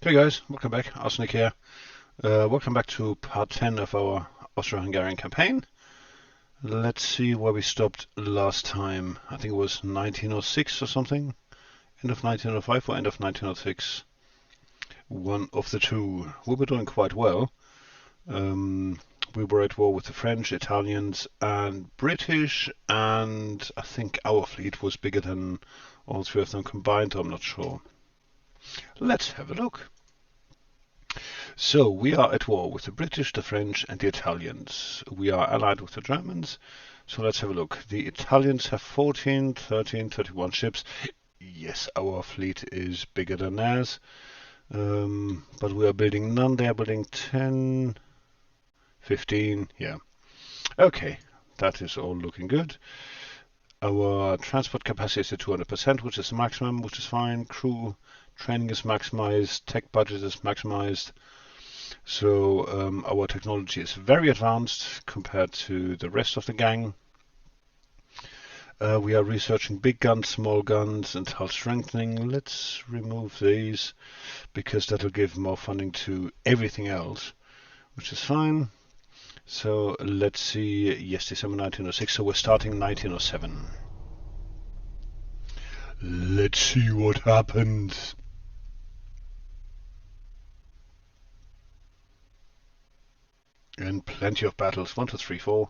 Hey guys, welcome back. Arsenic here. Welcome back to part 10 of our Austro-Hungarian campaign. Let's see where we stopped last time. I think it was 1906 or something. End of 1905 or end of 1906. One of the two. We were doing quite well. We were at war with the French, Italians and British, and I think our fleet was bigger than all three of them combined. I'm not sure. Let's have a look. So we are at war with the British, the French and the Italians. We are allied with the Germans. So let's have a look. The Italians have 14, 13, 31 ships. Yes, our fleet is bigger than theirs. But we are building none. They are building 10, 15. Yeah. Okay, that is all looking good. Our transport capacity is at 200%, which is the maximum, which is fine. Crew training is maximized. Tech budget is maximized. So our technology is very advanced compared to the rest of the gang. We are researching big guns, small guns, and hull strengthening. Let's remove these because that'll give more funding to everything else, which is fine. So let's see. Yes, December 1906. So we're starting 1907. Let's see what happens. And plenty of battles. 1, 2, 3, 4.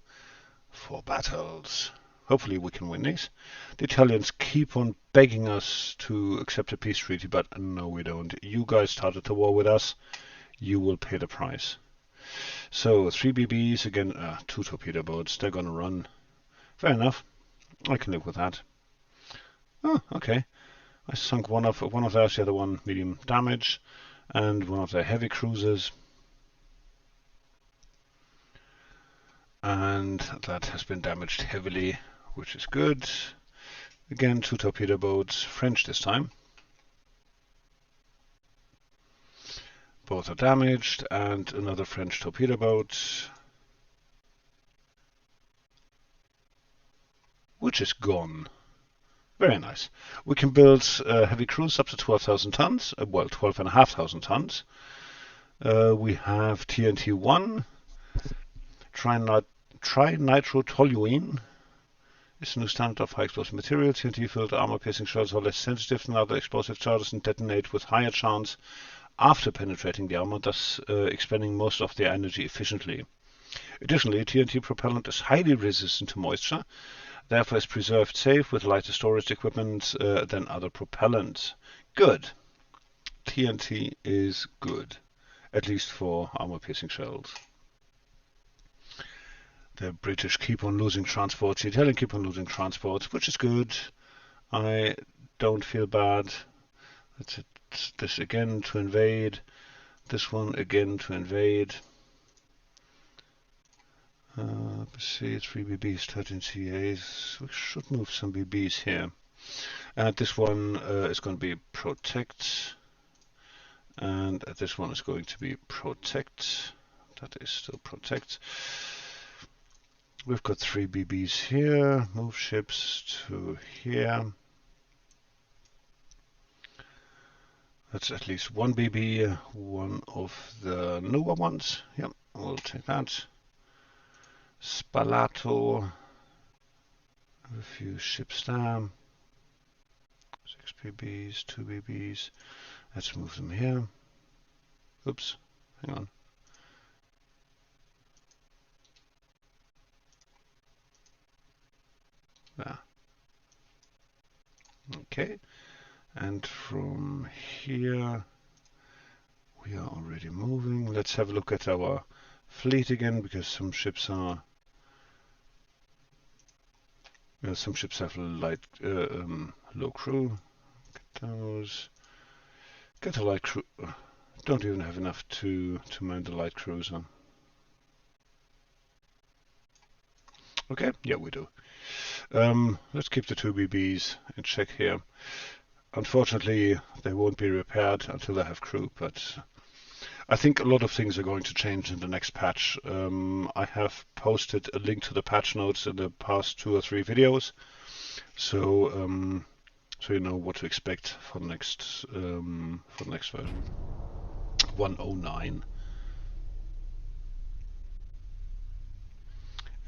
4 battles. Hopefully we can win these. The Italians keep on begging us to accept a peace treaty, but no, we don't. You guys started the war with us. You will pay the price. So 3 BBs again. 2 torpedo boats. They're gonna run. Fair enough. I can live with that. Oh, okay. I sunk one of theirs. The other one medium damage, and one of their heavy cruisers. And that has been damaged heavily, which is good. Again, 2 torpedo boats, French this time. Both are damaged, and another French torpedo boat, which is gone. Very nice. We can build heavy cruise up to 12,000 tons, well, 12,500 tons. We have TNT-1, Trinitrotoluene. It's a new standard of high explosive material. TNT-filled armor-piercing shells are less sensitive than other explosive charges and detonate with higher chance after penetrating the armor, thus expending most of their energy efficiently. Additionally, TNT propellant is highly resistant to moisture, therefore is preserved safe with lighter storage equipment than other propellants. Good. TNT is good, at least for armor-piercing shells. The British keep on losing transports, the Italians keep on losing transports, which is good. I don't feel bad. It's this again to invade, this one again to invade. See, 3 BBs, 13 CAs. We should move some BBs here. And this one is going to be protect. And this one is going to be protect. That is still protect. We've got 3 BBs here. Move ships to here. That's at least 1 BB, one of the newer ones. Yep, we'll take that. Spalato. A few ships there. 6 BBs, 2 BBs. Let's move them here. Oops, hang on. There. Okay, and from here we are already moving. Let's have a look at our fleet again, because some ships are some ships have light low crew. Get those. Get a light crew. Don't even have enough to man the light cruiser. Okay, yeah, we do. Let's keep the 2 BBs and check here. Unfortunately, they won't be repaired until they have crew, but I think a lot of things are going to change in the next patch. I have posted a link to the patch notes in the past 2 or 3 videos, so so you know what to expect for the next version. 109.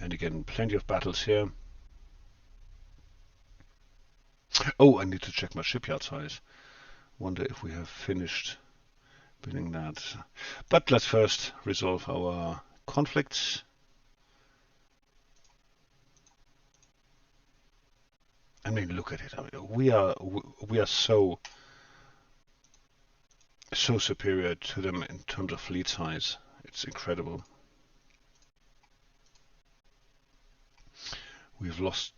And again, plenty of battles here. Oh, I need to check my shipyard size. Wonder if we have finished building that. But let's first resolve our conflicts. I mean, look at it. I mean, we are so superior to them in terms of fleet size. It's incredible. We've lost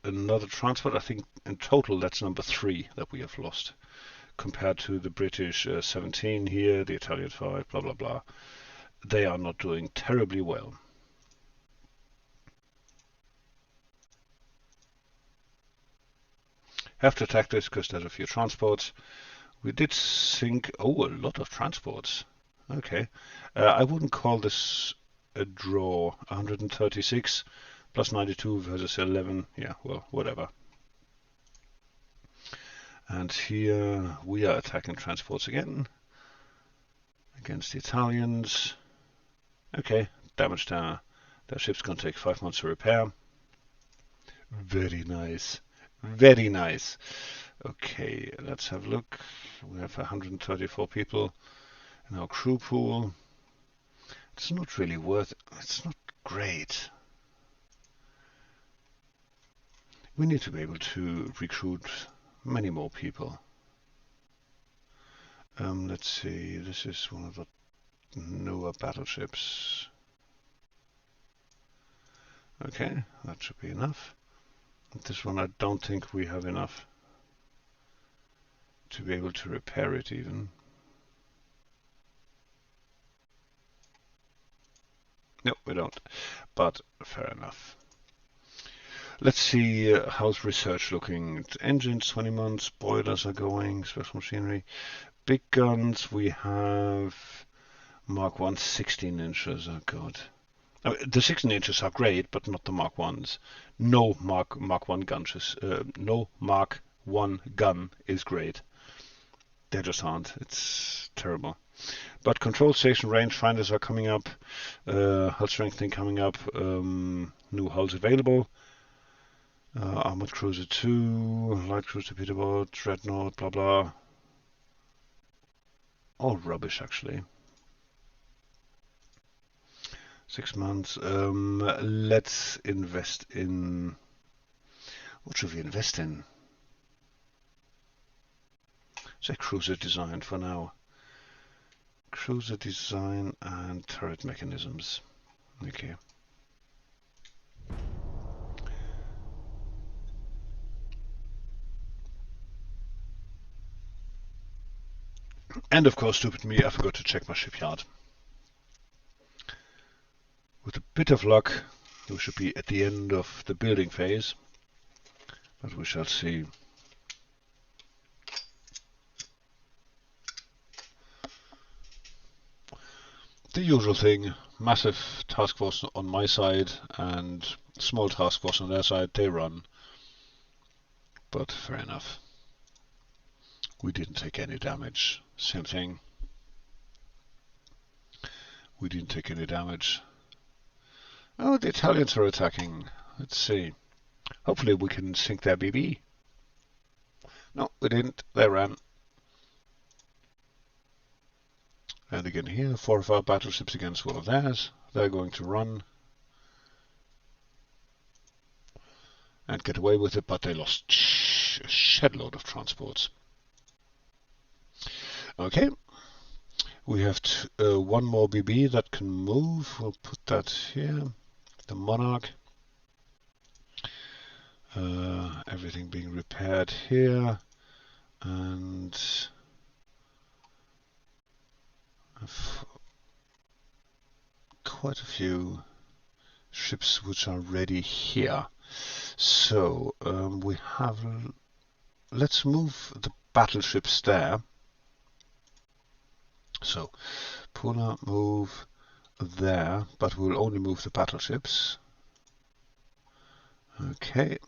another transport. I think in total that's number 3 that we have lost, compared to the British 17 here, the Italian 5, blah blah blah. They are not doing terribly well. Have to attack this because there's a few transports. We did sink, a lot of transports. Okay. I wouldn't call this a draw. 136 plus 92 versus 11. Yeah, well, whatever. And here we are attacking transports again against the Italians. Okay, damage there. Their ship's gonna take 5 months to repair. Very nice. Very nice. Okay, let's have a look. We have 134 people in our crew pool. It's not really worth it. It's not great. We need to be able to recruit many more people. Let's see, this is one of the newer battleships. Okay, that should be enough. This one I don't think we have enough to be able to repair it even. No, we don't, but fair enough. Let's see how's research looking. Engines 20 months, boilers are going, special machinery. Big guns, we have Mark 1 16 inches, oh god. I mean, the 16 inches are great, but not the Mark 1s. No Mark 1 guns no Mark 1 gun is great. They just aren't. It's terrible. But control station rangefinders are coming up. Hull strengthening coming up. New hulls available. Armored cruiser 2, light cruiser Peterboat, Dreadnought, blah blah. All rubbish actually. 6 months. Let's invest in. What should we invest in? Say cruiser design for now. Cruiser design and turret mechanisms. Okay. And of course, stupid me, I forgot to check my shipyard. With a bit of luck, we should be at the end of the building phase, but we shall see. The usual thing, massive task force on my side and small task force on their side, they run. But fair enough. We didn't take any damage. Same thing. We didn't take any damage. Oh, the Italians are attacking. Let's see. Hopefully we can sink their BB. No, we didn't. They ran. And again here, 4 of our battleships against 1 of theirs. They're going to run and get away with it, but they lost a shed load of transports. Okay, we have 1 more BB that can move. We'll put that here. The Monarch. Everything being repaired here, and quite a few ships which are ready here. So we have. Let's move the battleships there. So Puna move there, but we'll only move the battleships. Okay.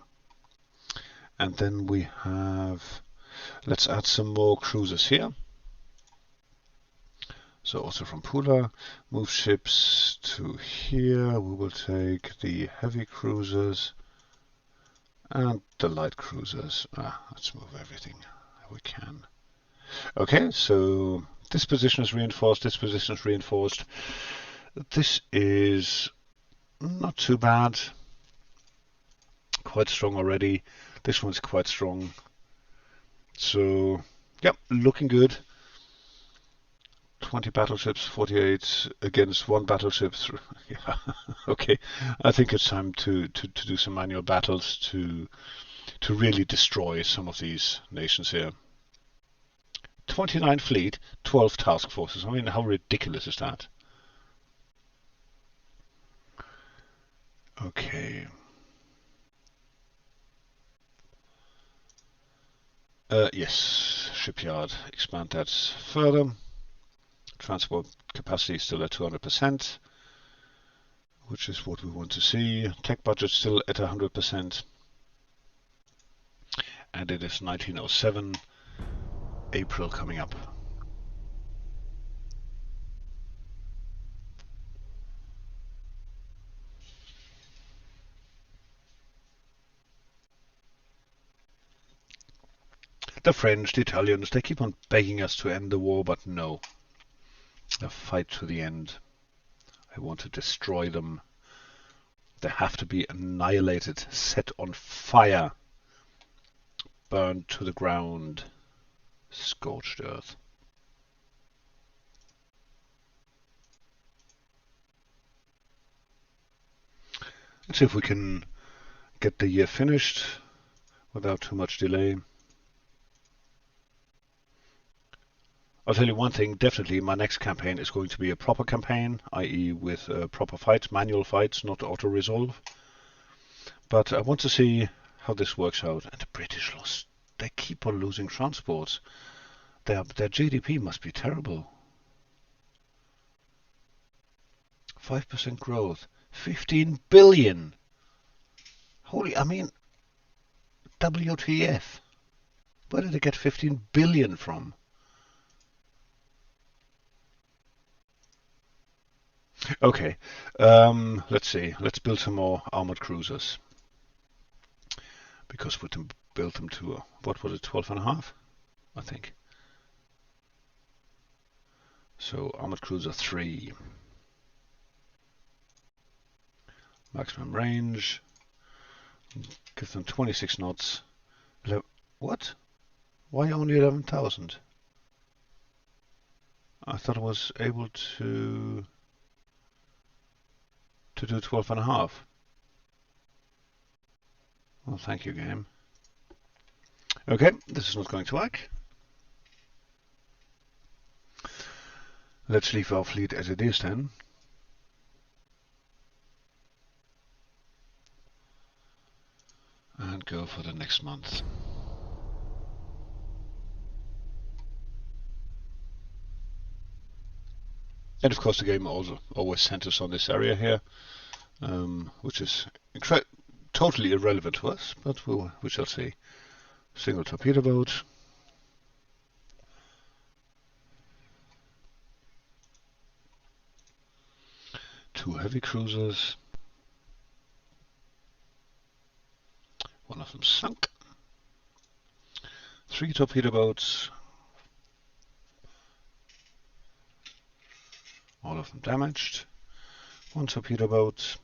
And then we have, let's add some more cruisers here. So also from Pula, move ships to here. We will take the heavy cruisers and the light cruisers. Let's move everything we can. Okay, so this position is reinforced, this position is reinforced. This is not too bad. Quite strong already. This one's quite strong. So, yeah, looking good. 20 battleships, 48 against one battleship. Yeah, okay. I think it's time to do some manual battles to really destroy some of these nations here. 29 fleet, 12 task forces. I mean, how ridiculous is that? Okay. Yes, shipyard. Expand that further. Transport capacity still at 200%, which is what we want to see. Tech budget still at 100%. And it is 1907, April coming up. The French, the Italians, they keep on begging us to end the war, but no. A fight to the end. I want to destroy them. They have to be annihilated, set on fire, burned to the ground, scorched earth. Let's see if we can get the year finished without too much delay. I'll tell you one thing, definitely my next campaign is going to be a proper campaign, i.e. with proper fights, manual fights, not auto-resolve. But I want to see how this works out. And the British lost. They keep on losing transports. Their GDP must be terrible. 5% growth. 15 billion. Holy, I mean, WTF. Where did they get 15 billion from? Okay, let's see. Let's build some more armored cruisers. Because we can build them to, what was it, 12.5? I think. So armored cruiser 3. Maximum range. Give them 26 knots. What? Why only 11,000? I thought I was able to do 12.5. Well, thank you, game. Okay, this is not going to work. Let's leave our fleet as it is then. And go for the next month. And of course the game also always centers on this area here, which is totally irrelevant to us, but we shall see. Single torpedo boat. Two heavy cruisers. One of them sunk. 3 torpedo boats. All of them damaged. 1 torpedo boat.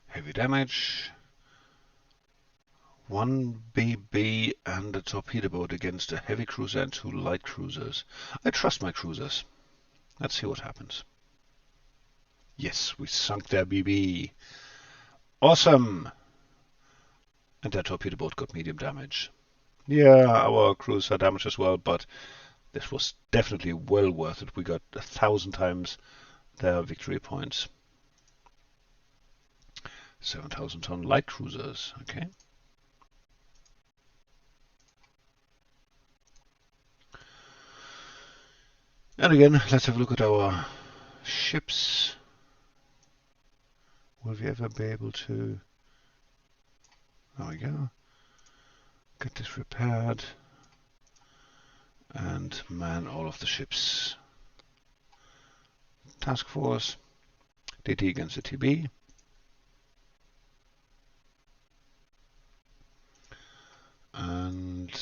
Heavy damage. 1 BB and a torpedo boat against a heavy cruiser and 2 light cruisers. I trust my cruisers. Let's see what happens. Yes, we sunk their BB. Awesome! And their torpedo boat got medium damage. Yeah, our crews are damaged as well, but this was definitely well worth it. We got 1,000 times their victory points. 7,000 ton light cruisers, okay. And again, let's have a look at our ships. Will we ever be able to... There we go. Get this repaired. and man all of the ships. Task Force, DT against the TB. And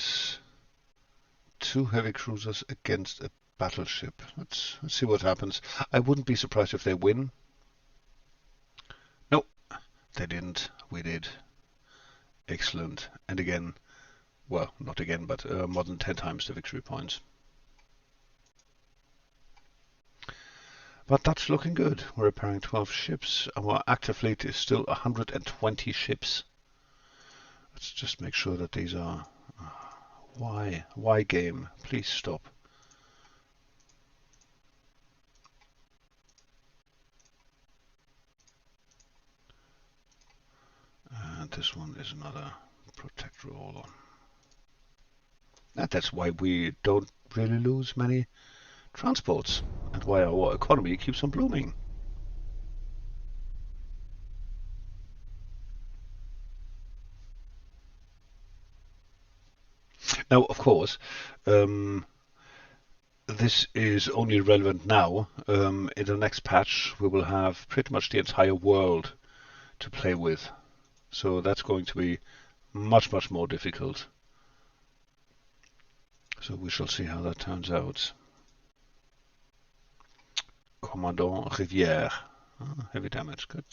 2 heavy cruisers against a battleship. Let's see what happens. I wouldn't be surprised if they win. No, they didn't. We did. Excellent. And again, well, not again, but more than 10 times the victory points. But that's looking good. We're repairing 12 ships. Our active fleet is still 120 ships. Let's just make sure that these are... Why game? Please stop. And this one is another protect roll. And that's why we don't really lose many transports and why our economy keeps on blooming. Now, of course, this is only relevant now. In the next patch, we will have pretty much the entire world to play with. So that's going to be much, much more difficult. So we shall see how that turns out. Commandant Rivière. Heavy damage, good.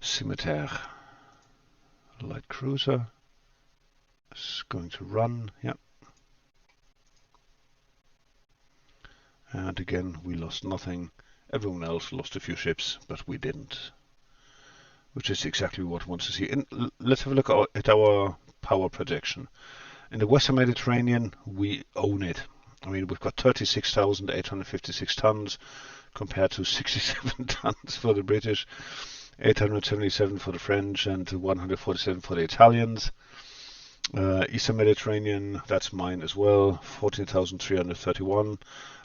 Scimitar. Light cruiser. Is going to run, yep. And again, we lost nothing. Everyone else lost a few ships, but we didn't. Which is exactly what one wants to see. And let's have a look at our power projection. In the Western Mediterranean, we own it. I mean, we've got 36,856 tons compared to 67 tons for the British, 877 for the French, and 147 for the Italians. Eastern Mediterranean, that's mine as well, 14,331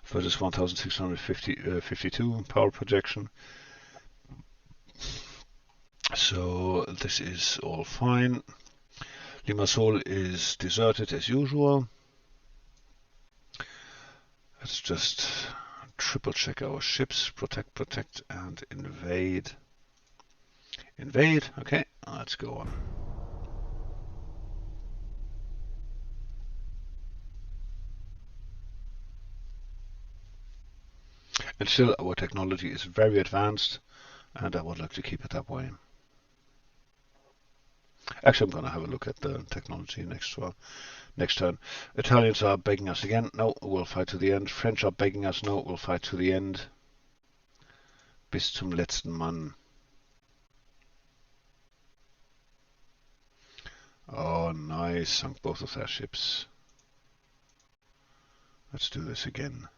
versus 1,652 power projection. So this is all fine. Limassol is deserted as usual. Let's just triple check our ships. Protect, protect, and invade. Invade. Okay, let's go on. And still, our technology is very advanced, and I would like to keep it that way. Actually, I'm going to have a look at the technology next turn. Italians are begging us again. No, we'll fight to the end. French are begging us. No, we'll fight to the end. Bis zum letzten Mann. Oh, nice. Sunk both of their ships. Let's do this again.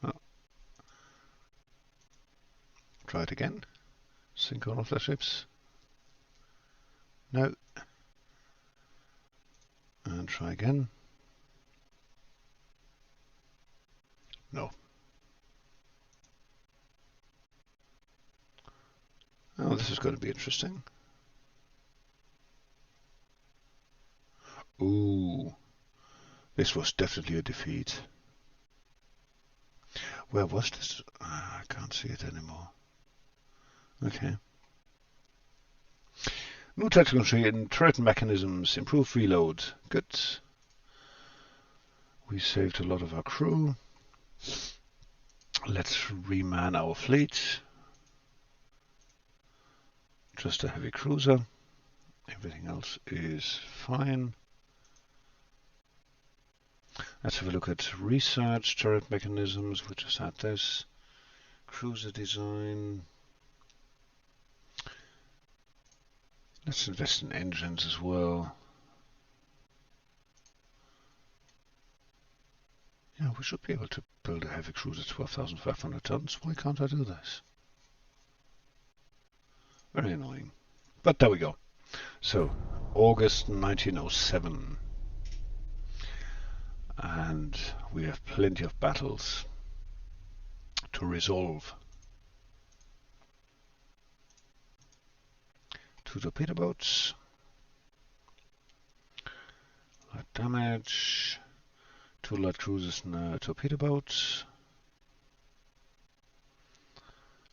Oh. Try it again. Sink all of their ships. No. And try again. No. Oh, this is going to be interesting. Ooh. This was definitely a defeat. Where was this? I can't see it anymore. Okay. New technology in turret mechanisms. Improved reload. Good. We saved a lot of our crew. Let's reman our fleet. Just a heavy cruiser. Everything else is fine. Let's have a look at research, turret mechanisms. We just had this. Cruiser design. Let's invest in engines as well. Yeah, we should be able to build a heavy cruiser 12,500 tons. Why can't I do this? Very annoying. But there we go. So, August 1907. And we have plenty of battles to resolve. 2 torpedo boats. Light damage. 2 light cruisers and a torpedo boat.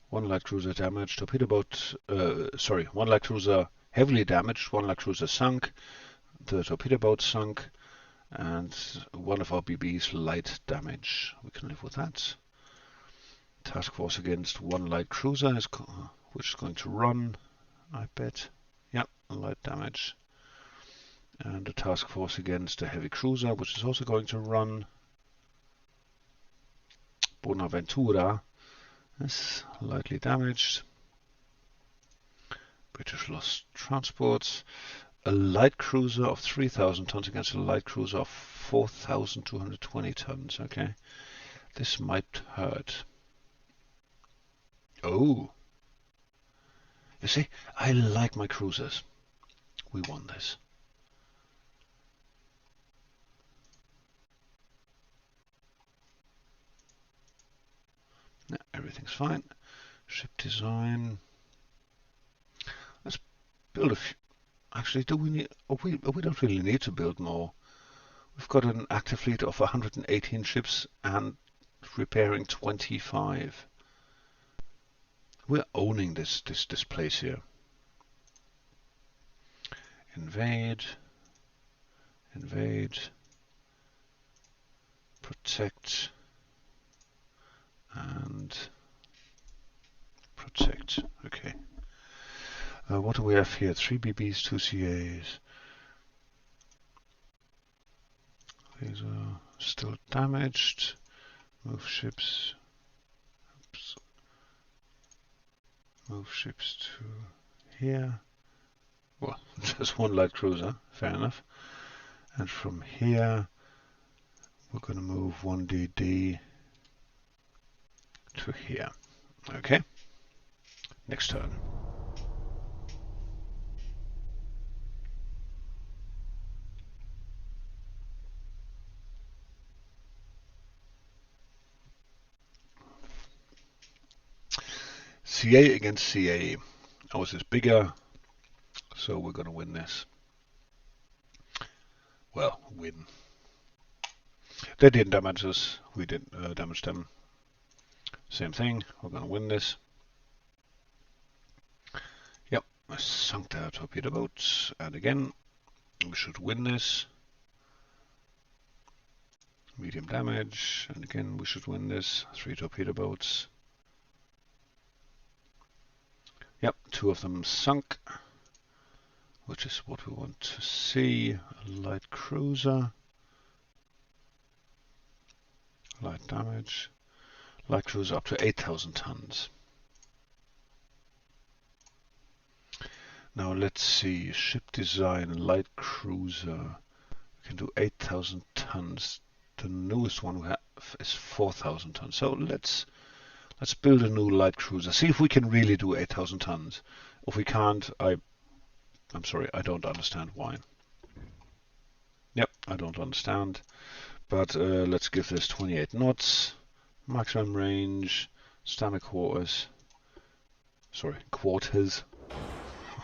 1 light cruiser damaged. Torpedo boat. 1 light cruiser heavily damaged. 1 light cruiser sunk. The torpedo boat sunk. And 1 of our BBs light damage. We can live with that. Task force against 1 light cruiser, which is going to run, I bet. Yep, light damage. And a task force against a heavy cruiser, which is also going to run. Bonaventura is lightly damaged. British lost transports. A light cruiser of 3,000 tons against a light cruiser of 4,220 tons. Okay, this might hurt. Oh, you see, I like my cruisers. We won this. Yeah, everything's fine. Ship design. Let's build a few. Actually, do we need? Oh, we don't really need to build more. We've got an active fleet of 118 ships and repairing 25. We're owning this place here. Invade. Protect. And protect. Okay. What do we have here? 3 BBs, 2 CAs. These are still damaged. Move ships. Oops. Move ships to here. Well, just 1 light cruiser. Fair enough. And from here, we're going to move 1 DD to here. Okay. Next turn. CA against CA. Ours is bigger, so we're going to win this. Well, win. They didn't damage us. We didn't damage them. Same thing. We're going to win this. Yep, I sunk their torpedo boats. And again, we should win this. Medium damage. And again, we should win this. 3 torpedo boats. Yep, 2 of them sunk, which is what we want to see. A light cruiser. Light damage. Light cruiser up to 8,000 tons. Now let's see. Ship design, light cruiser. We can do 8,000 tons. The newest one we have is 4,000 tons. So let's build a new light cruiser. See if we can really do 8,000 tons. If we can't, I'm sorry, I don't understand why. Yep, I don't understand. But let's give this 28 knots. Maximum range. Standard quarters. Sorry, quarters.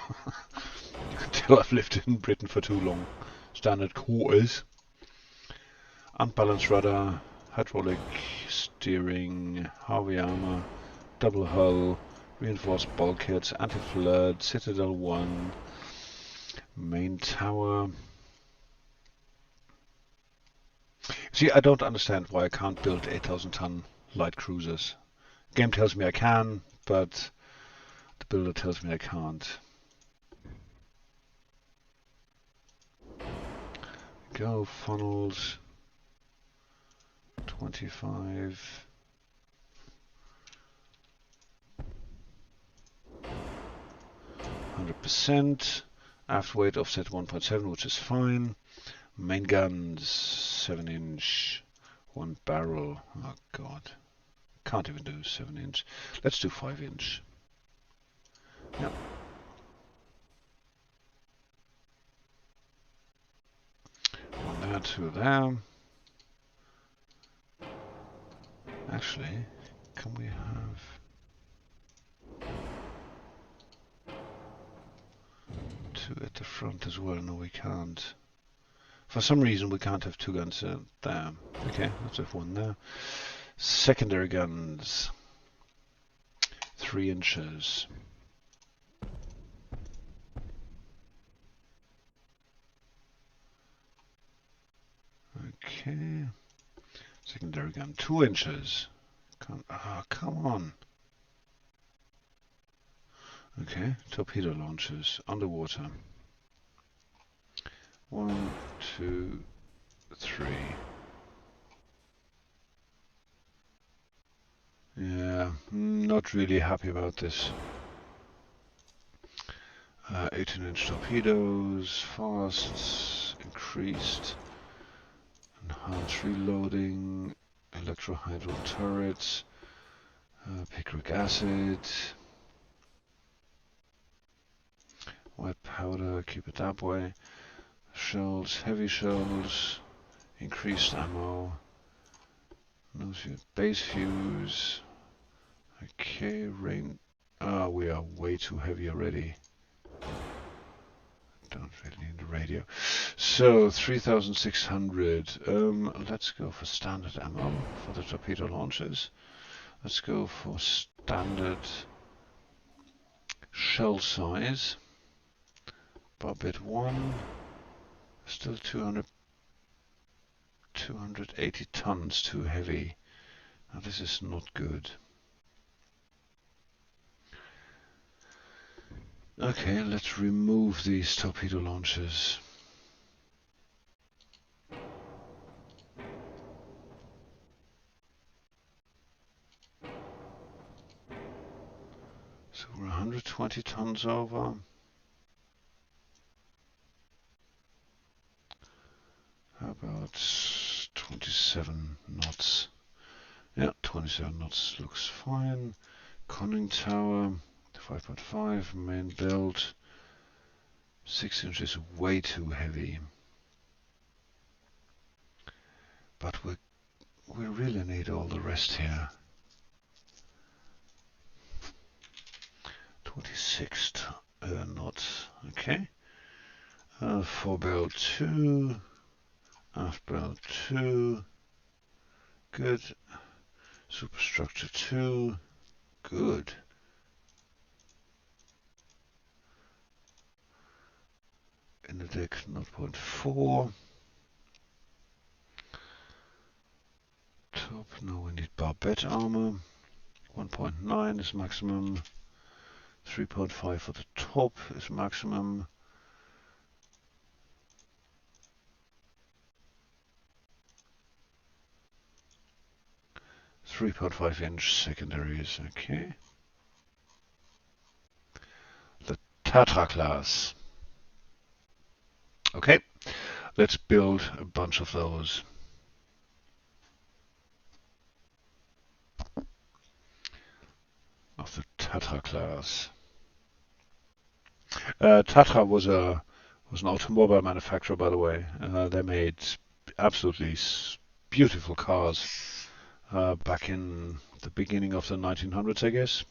You can tell I've lived in Britain for too long. Standard quarters. Unbalanced rudder. Hydraulic steering, Harvey armor, double hull, reinforced bulkheads, anti-flood, Citadel 1, main tower. See, I don't understand why I can't build 8,000 ton light cruisers. Game tells me I can, but the builder tells me I can't. Go, funnels. 25. %. Aft weight offset 1.7, which is fine. Main guns 7-inch, 1 barrel. Oh god, can't even do 7-inch. Let's do 5-inch. Yep. One there, 2 there. Actually, can we have 2 at the front as well? No, we can't. For some reason we can't have two guns there. Okay, let's have one there. Secondary guns. 3 inches. Okay. Secondary gun, 2 inches. Come on. Okay, torpedo launchers, underwater. 1, 2, 3. Yeah, not really happy about this. 18-inch torpedoes, fast, increased, enhanced reloading, electrohydral turrets, picric acid, white powder, keep it that way, shells, heavy shells, increased ammo, no fuse, base fuse. Okay, rain. We are way too heavy already. Don't really need the radio. So 3,600. Let's go for standard ammo for the torpedo launchers. Let's go for standard shell size. Barbette 1. Still 280 tons too heavy. Now this is not good. Okay, let's remove these torpedo launchers. So we're 120 tons over. How about 27 knots? Yeah, 27 knots looks fine. Conning tower, 5.5, main build. 6 inches way too heavy. But we really need all the rest here. 26 knots, okay. Forebarrel 2, aft barrel 2, good. Superstructure 2, good. In the deck 0.4. Top, no, we need barbette armor. 1.9 is maximum. 3.5 for the top is maximum. .5-inch secondaries, okay. The Tatra class. Okay, let's build a bunch of those. Of the Tatra class. Tatra was an automobile manufacturer, by the way. They made absolutely beautiful cars back in the beginning of the 1900s, I guess.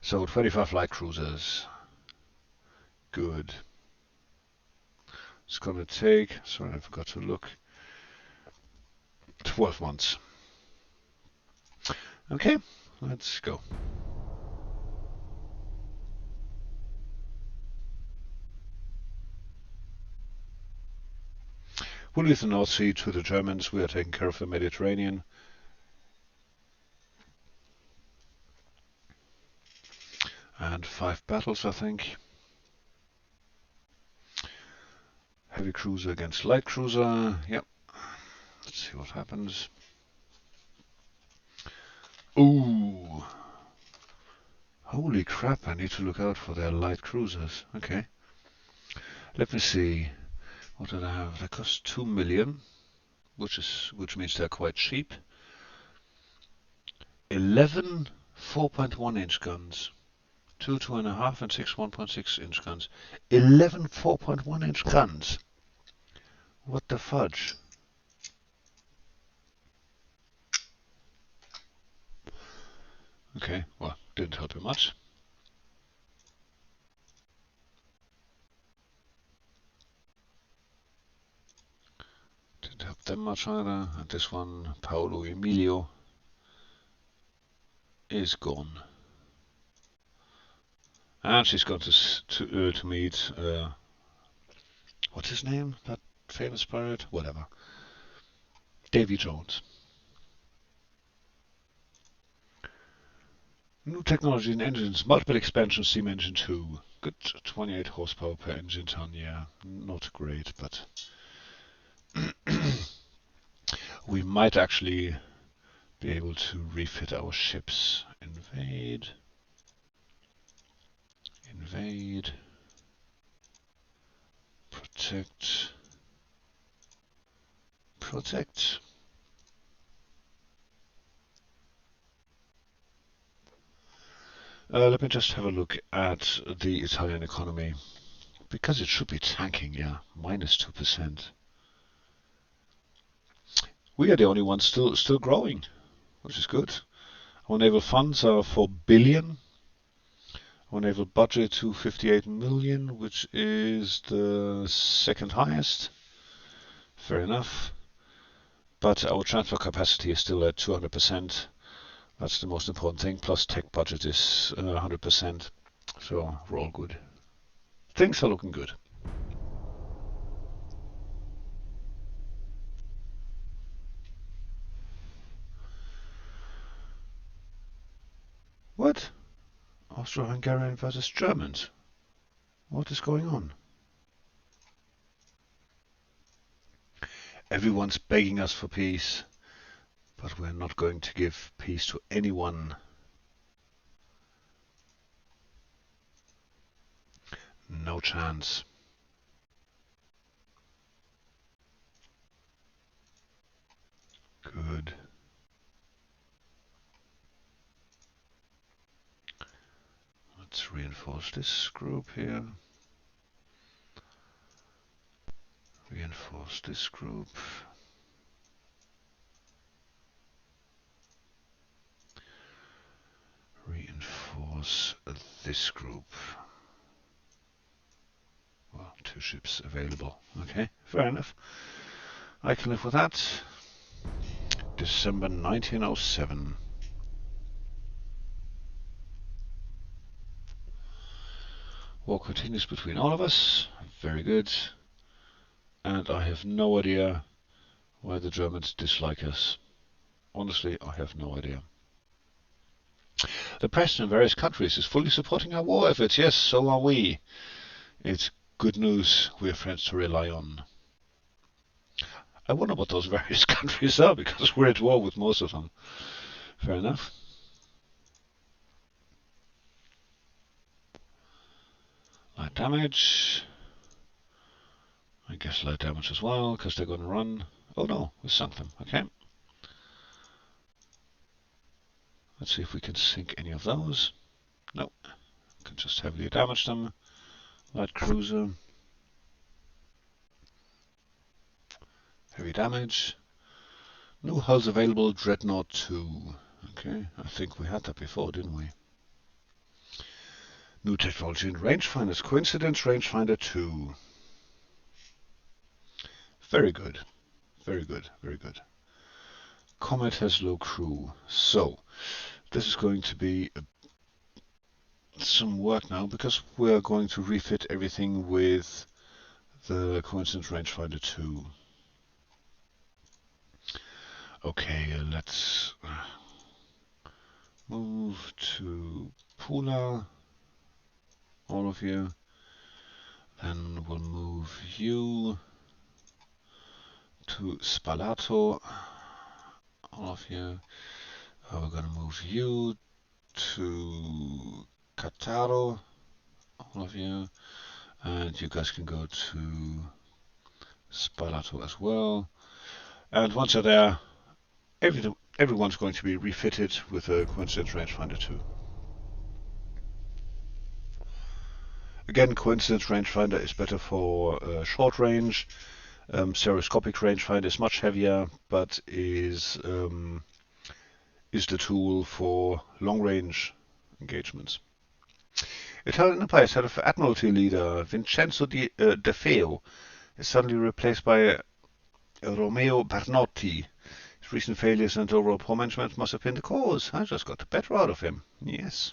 So 25 light cruisers. Good. It's gonna take, sorry, I forgot to look, 12 months. Okay, let's go. We'll leave the North Sea to the Germans. We are taking care of the Mediterranean. And 5 battles, I think. Heavy cruiser against light cruiser. Yep. Let's see what happens. Ooh. Holy crap, I need to look out for their light cruisers. Okay. Let me see. What did I have? They cost 2 million, which means they're quite cheap. 11 4.1-inch guns. 2 2.5 and 6 1.6-inch guns. 11 4.1-inch guns. What the fudge? Okay, well, didn't help you much. them much either. And this one, Paolo Emilio, is gone. And she's gone to meet, what's his name? That famous pirate? Whatever. Davy Jones. New technology in engines, multiple expansion steam engine 2. Good 28 horsepower per engine ton, yeah. Not great, but we might actually be able to refit our ships. Invade. Invade. Protect. Protect. Let me just have a look at the Italian economy. Because it should be tanking, yeah. Minus 2%. We are the only ones still growing, which is good. Our naval funds are 4 billion. Our naval budget 258 million, which is the second highest. Fair enough. But our transfer capacity is still at 200%. That's the most important thing. Plus tech budget is 100%. So we're all good. Things are looking good. What? Austro-Hungarian versus Germans. What is going on? Everyone's begging us for peace, but we're not going to give peace to anyone. No chance. Good. Let's reinforce this group here. Reinforce this group. Reinforce this group. Well, 2 ships available. Okay, fair enough. I can live with that. December 1907. War continues between all of us. Very good. And I have no idea why the Germans dislike us. Honestly, I have no idea. The press in various countries is fully supporting our war efforts. Yes, so are we. It's good news. We have friends to rely on. I wonder what those various countries are, because we're at war with most of them. Fair enough. Light damage. I guess light damage as well, because they're going to run. Oh no, we sunk them. Okay. Let's see if we can sink any of those. No. We can just heavily damage them. Light cruiser. Heavy damage. New hulls available, Dreadnought 2. Okay, I think we had that before, didn't we? New technology in rangefinders. Coincidence, rangefinder 2. Very good. Very good, very good. Comet has low crew. So, this is going to be some work now, because we're going to refit everything with the Coincidence Rangefinder 2. Okay, let's move to Pula, all of you. Then we'll move you to Spalato, all of you. We're going to move you to Cataro, all of you. And you guys can go to Spalato as well. And once you're there, everyone's going to be refitted with a Coincidence Rangefinder 2. Again, Coincidence Rangefinder is better for short range. Stereoscopic Rangefinder is much heavier, but is the tool for long range engagements. Italian Empire set of Admiralty leader Vincenzo De Feo is suddenly replaced by Romeo Bernotti. His recent failures and overall poor management must have been the cause. I just got the better out of him. Yes.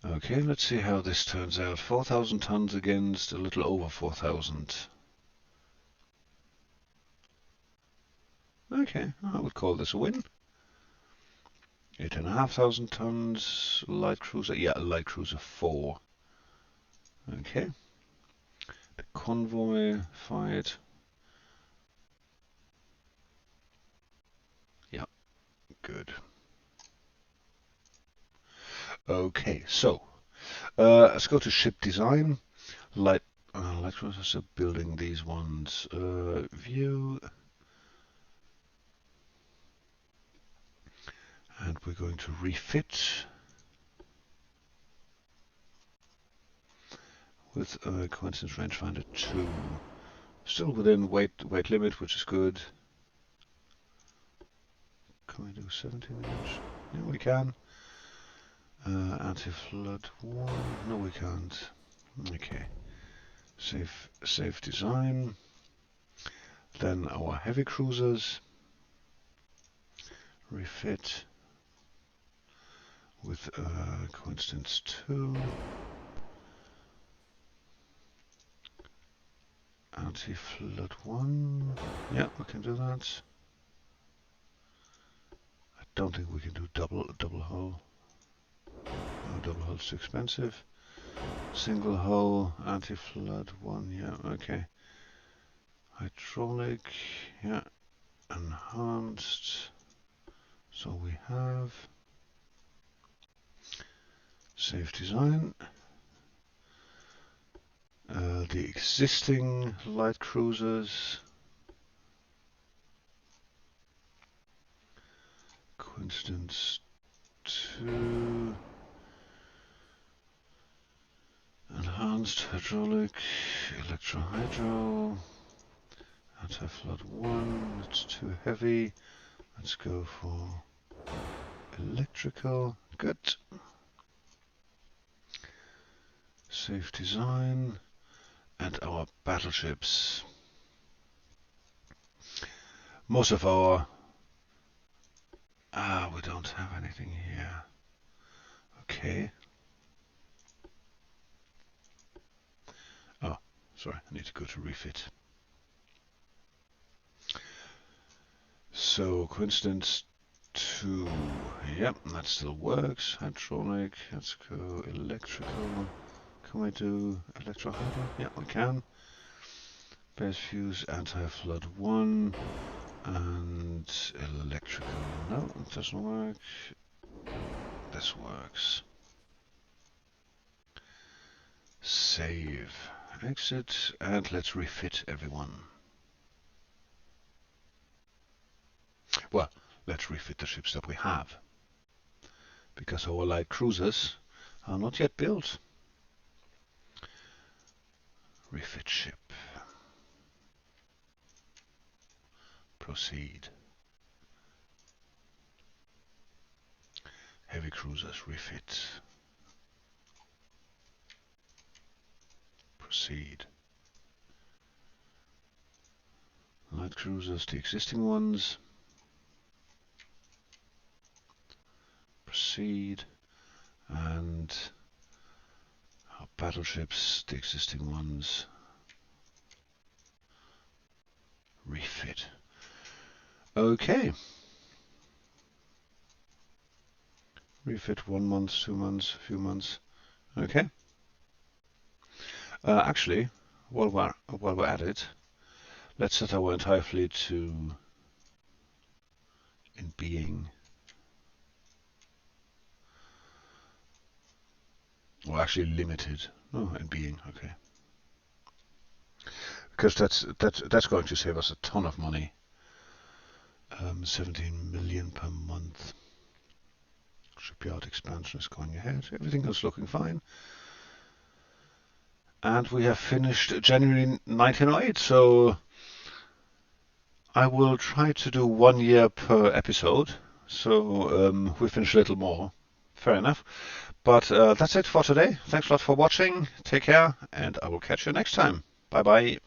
Okay, let's see how this turns out. 4,000 tons against a little over 4,000. Okay, I would call this a win. 8,500 tons. Light cruiser. Yeah, light cruiser 4. Okay. The convoy fight. Yeah, good. Okay, so let's go to ship design. Light cruisers are building these ones. View. And we're going to refit with a coincidence rangefinder 2. Still within weight limit, which is good. Can we do 17 inch? Yeah, we can. Anti-flood 1. No, we can't. Okay. Save design. Then our heavy cruisers. Refit with coincidence 2. Anti-flood 1. Yeah, we can do that. I don't think we can do double hull. No, double hull's too expensive. Single hull, anti-flood 1. Yeah, okay. Hydraulic. Yeah. Enhanced. So we have save design. The existing light cruisers. Coincidence 2. Enhanced hydraulic. Electro-hydro. Anti-flood 1. It's too heavy. Let's go for electrical. Good. Save design. And our battleships. Most of our... we don't have anything here. Okay. Oh, sorry, I need to go to refit. So, coincidence 2. Yep, that still works. Hydraulic. Let's go electrical. Can we do electro-hydro? Yeah, we can. Base fuse, anti-flood 1. And electrical. No, it doesn't work. This works. Save. Exit. And let's refit everyone. Well, let's refit the ships that we have. Because our light cruisers are not yet built. Refit ship. Proceed. Heavy cruisers, refit. Proceed. Light cruisers, the existing ones. Proceed. And our battleships, the existing ones. Refit. Okay. Refit 1 month, 2 months, a few months. Okay. Actually, while we're at it, let's set our entire fleet to in being. Or actually limited. No, in being. Okay. Because that's going to save us a ton of money. 17 million per month. Shipyard expansion is going ahead. Everything is looking fine. And we have finished January 1908, so I will try to do 1 year per episode. So we finish a little more. Fair enough. But that's it for today. Thanks a lot for watching. Take care, and I will catch you next time. Bye bye.